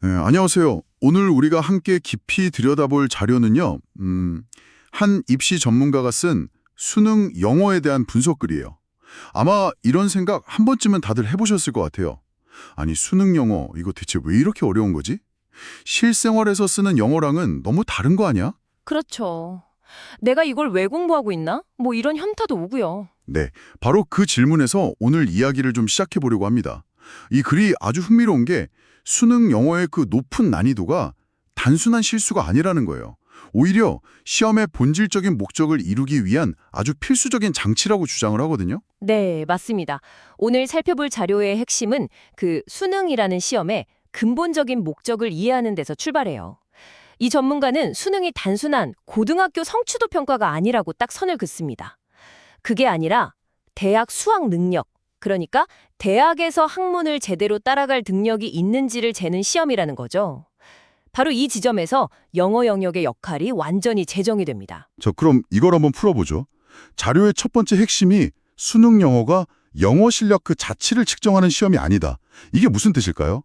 네, 안녕하세요. 오늘 우리가 함께 깊이 들여다볼 자료는요, 한 입시 전문가가 쓴 수능 영어에 대한 분석글이에요. 아마 이런 생각 한 번쯤은 다들 해보셨을 것 같아요. 아니, 수능 영어, 이거 대체 왜 이렇게 어려운 거지? 실생활에서 쓰는 영어랑은 너무 다른 거 아니야? 그렇죠. 내가 이걸 왜 공부하고 있나? 뭐 이런 현타도 오고요. 네, 바로 그 질문에서 오늘 이야기를 좀 시작해 보려고 합니다. 이 글이 아주 흥미로운 게 수능 영어의 그 높은 난이도가 단순한 실수가 아니라는 거예요. 오히려 시험의 본질적인 목적을 이루기 위한 아주 필수적인 장치라고 주장을 하거든요. 네, 맞습니다. 오늘 살펴볼 자료의 핵심은 그 수능이라는 시험의 근본적인 목적을 이해하는 데서 출발해요. 이 전문가는 수능이 단순한 고등학교 성취도 평가가 아니라고 딱 선을 긋습니다. 그게 아니라 대학 수학 능력, 그러니까 대학에서 학문을 제대로 따라갈 능력이 있는지를 재는 시험이라는 거죠. 바로 이 지점에서 영어 영역의 역할이 완전히 재정이 됩니다. 그럼 이걸 한번 풀어보죠. 자료의 첫 번째 핵심이 수능 영어가 영어 실력 그 자체를 측정하는 시험이 아니다. 이게 무슨 뜻일까요?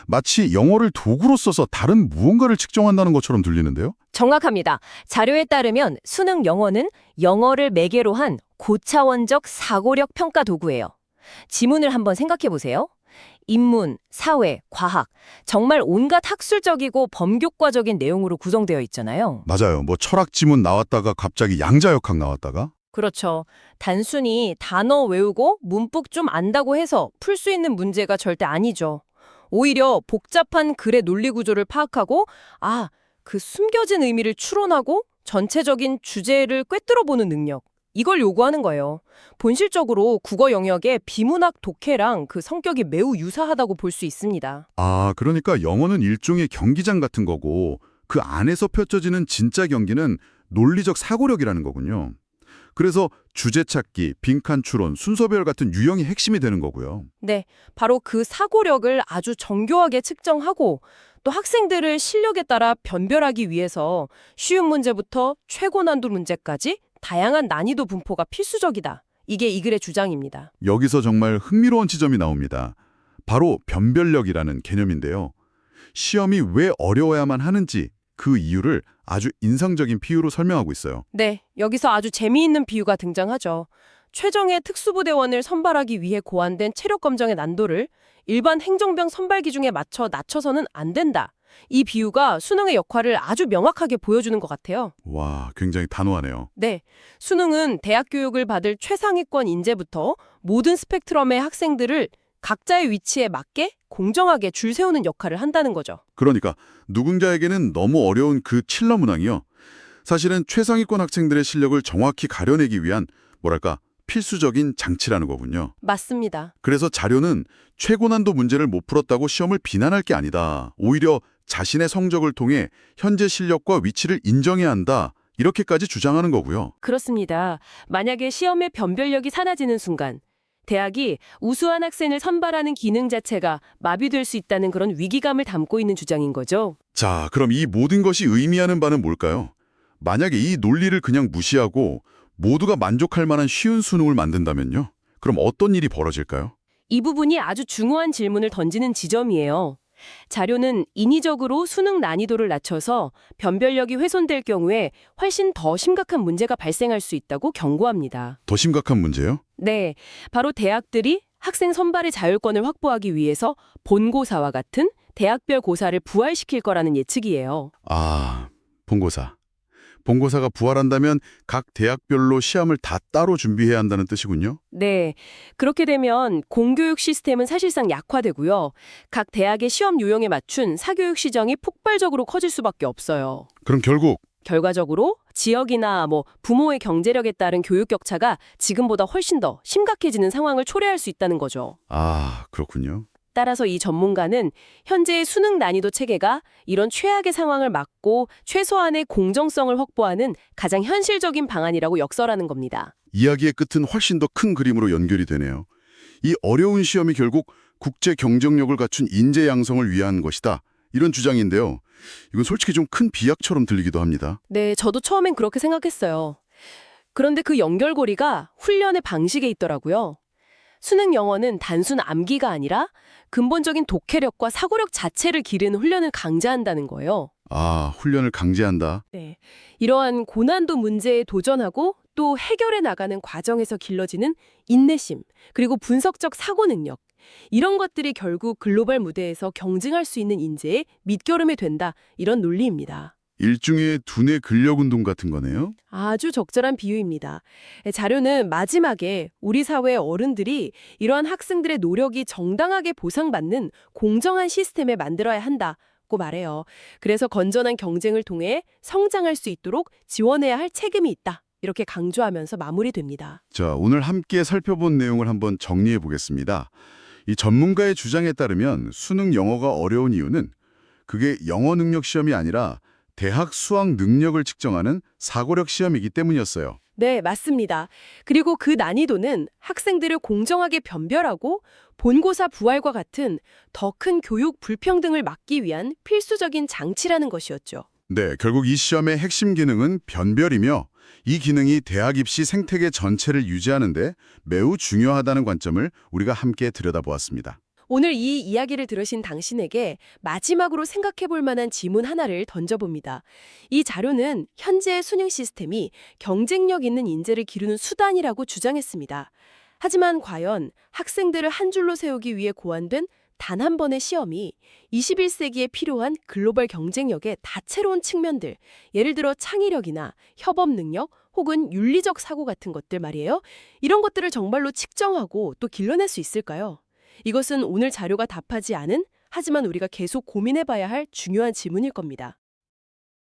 마치 영어를 도구로 써서 다른 무언가를 측정한다는 것처럼 들리는데요. 정확합니다. 자료에 따르면 수능 영어는 영어를 매개로 한 고차원적 사고력 평가 도구예요. 지문을 한번 생각해 보세요. 인문, 사회, 과학, 정말 온갖 학술적이고 범교과적인 내용으로 구성되어 있잖아요. 맞아요. 뭐 철학 지문 나왔다가 갑자기 양자역학 나왔다가 그렇죠. 단순히 단어 외우고 문법 좀 안다고 해서 풀 수 있는 문제가 절대 아니죠. 오히려 복잡한 글의 논리 구조를 파악하고, 그 숨겨진 의미를 추론하고 전체적인 주제를 꿰뚫어 보는 능력. 이걸 요구하는 거예요. 본질적으로 국어 영역의 비문학 독해랑 그 성격이 매우 유사하다고 볼 수 있습니다. 그러니까 영어는 일종의 경기장 같은 거고 그 안에서 펼쳐지는 진짜 경기는 논리적 사고력이라는 거군요. 그래서 주제 찾기, 빈칸 추론, 순서배열 같은 유형이 핵심이 되는 거고요. 네, 바로 그 사고력을 아주 정교하게 측정하고 또 학생들을 실력에 따라 변별하기 위해서 쉬운 문제부터 최고 난도 문제까지 다양한 난이도 분포가 필수적이다. 이게 이 글의 주장입니다. 여기서 정말 흥미로운 지점이 나옵니다. 바로 변별력이라는 개념인데요. 시험이 왜 어려워야만 하는지 그 이유를 아주 인상적인 비유로 설명하고 있어요. 네, 여기서 아주 재미있는 비유가 등장하죠. 최정예 특수부대원을 선발하기 위해 고안된 체력 검정의 난도를 일반 행정병 선발 기준에 맞춰 낮춰서는 안 된다. 이 비유가 수능의 역할을 아주 명확하게 보여주는 것 같아요. 와, 굉장히 단호하네요. 네, 수능은 대학 교육을 받을 최상위권 인재부터 모든 스펙트럼의 학생들을 각자의 위치에 맞게 공정하게 줄 세우는 역할을 한다는 거죠. 그러니까 누군가에게는 너무 어려운 그 칠러 문항이요. 사실은 최상위권 학생들의 실력을 정확히 가려내기 위한 뭐랄까 필수적인 장치라는 거군요. 맞습니다. 그래서 자료는 최고난도 문제를 못 풀었다고 시험을 비난할 게 아니다. 오히려 자신의 성적을 통해 현재 실력과 위치를 인정해야 한다. 이렇게까지 주장하는 거고요. 그렇습니다. 만약에 시험의 변별력이 사라지는 순간 대학이 우수한 학생을 선발하는 기능 자체가 마비될 수 있다는 그런 위기감을 담고 있는 주장인 거죠. 자, 그럼 이 모든 것이 의미하는 바는 뭘까요? 만약에 이 논리를 그냥 무시하고 모두가 만족할 만한 쉬운 수능을 만든다면요? 그럼 어떤 일이 벌어질까요? 이 부분이 아주 중요한 질문을 던지는 지점이에요. 자료는 인위적으로 수능 난이도를 낮춰서 변별력이 훼손될 경우에 훨씬 더 심각한 문제가 발생할 수 있다고 경고합니다. 더 심각한 문제요? 네, 바로 대학들이 학생 선발의 자율권을 확보하기 위해서 본고사와 같은 대학별 고사를 부활시킬 거라는 예측이에요. 본고사. 본고사가 부활한다면 각 대학별로 시험을 다 따로 준비해야 한다는 뜻이군요. 네, 그렇게 되면 공교육 시스템은 사실상 약화되고요. 각 대학의 시험 요령에 맞춘 사교육 시정이 폭발적으로 커질 수밖에 없어요. 그럼 결국 결과적으로 지역이나 부모의 경제력에 따른 교육 격차가 지금보다 훨씬 더 심각해지는 상황을 초래할 수 있다는 거죠. 그렇군요. 따라서 이 전문가는 현재의 수능 난이도 체계가 이런 최악의 상황을 막고 최소한의 공정성을 확보하는 가장 현실적인 방안이라고 역설하는 겁니다. 이야기의 끝은 훨씬 더 큰 그림으로 연결이 되네요. 이 어려운 시험이 결국 국제 경쟁력을 갖춘 인재 양성을 위한 것이다. 이런 주장인데요. 이건 솔직히 좀 큰 비약처럼 들리기도 합니다. 네, 저도 처음엔 그렇게 생각했어요. 그런데 그 연결고리가 훈련의 방식에 있더라고요. 수능 영어는 단순 암기가 아니라 근본적인 독해력과 사고력 자체를 기르는 훈련을 강제한다는 거예요. 아, 훈련을 강제한다. 네. 이러한 고난도 문제에 도전하고 또 해결해 나가는 과정에서 길러지는 인내심, 그리고 분석적 사고 능력. 이런 것들이 결국 글로벌 무대에서 경쟁할 수 있는 인재의 밑거름이 된다. 이런 논리입니다. 일종의 두뇌 근력 운동 같은 거네요. 아주 적절한 비유입니다. 자료는 마지막에 우리 사회의 어른들이 이러한 학생들의 노력이 정당하게 보상받는 공정한 시스템을 만들어야 한다고 말해요. 그래서 건전한 경쟁을 통해 성장할 수 있도록 지원해야 할 책임이 있다. 이렇게 강조하면서 마무리됩니다. 자, 오늘 함께 살펴본 내용을 한번 정리해 보겠습니다. 이 전문가의 주장에 따르면 수능 영어가 어려운 이유는 그게 영어 능력 시험이 아니라 대학 수학 능력을 측정하는 사고력 시험이기 때문이었어요. 네, 맞습니다. 그리고 그 난이도는 학생들을 공정하게 변별하고 본고사 부활과 같은 더 큰 교육 불평등을 막기 위한 필수적인 장치라는 것이었죠. 네, 결국 이 시험의 핵심 기능은 변별이며 이 기능이 대학 입시 생태계 전체를 유지하는데 매우 중요하다는 관점을 우리가 함께 들여다보았습니다. 오늘 이 이야기를 들으신 당신에게 마지막으로 생각해 볼 만한 질문 하나를 던져봅니다. 이 자료는 현재의 수능 시스템이 경쟁력 있는 인재를 기르는 수단이라고 주장했습니다. 하지만 과연 학생들을 한 줄로 세우기 위해 고안된 단 한 번의 시험이 21세기에 필요한 글로벌 경쟁력의 다채로운 측면들, 예를 들어 창의력이나 협업 능력 혹은 윤리적 사고 같은 것들 말이에요. 이런 것들을 정말로 측정하고 또 길러낼 수 있을까요? 이것은 오늘 자료가 답하지 않은, 하지만 우리가 계속 고민해봐야 할 중요한 질문일 겁니다.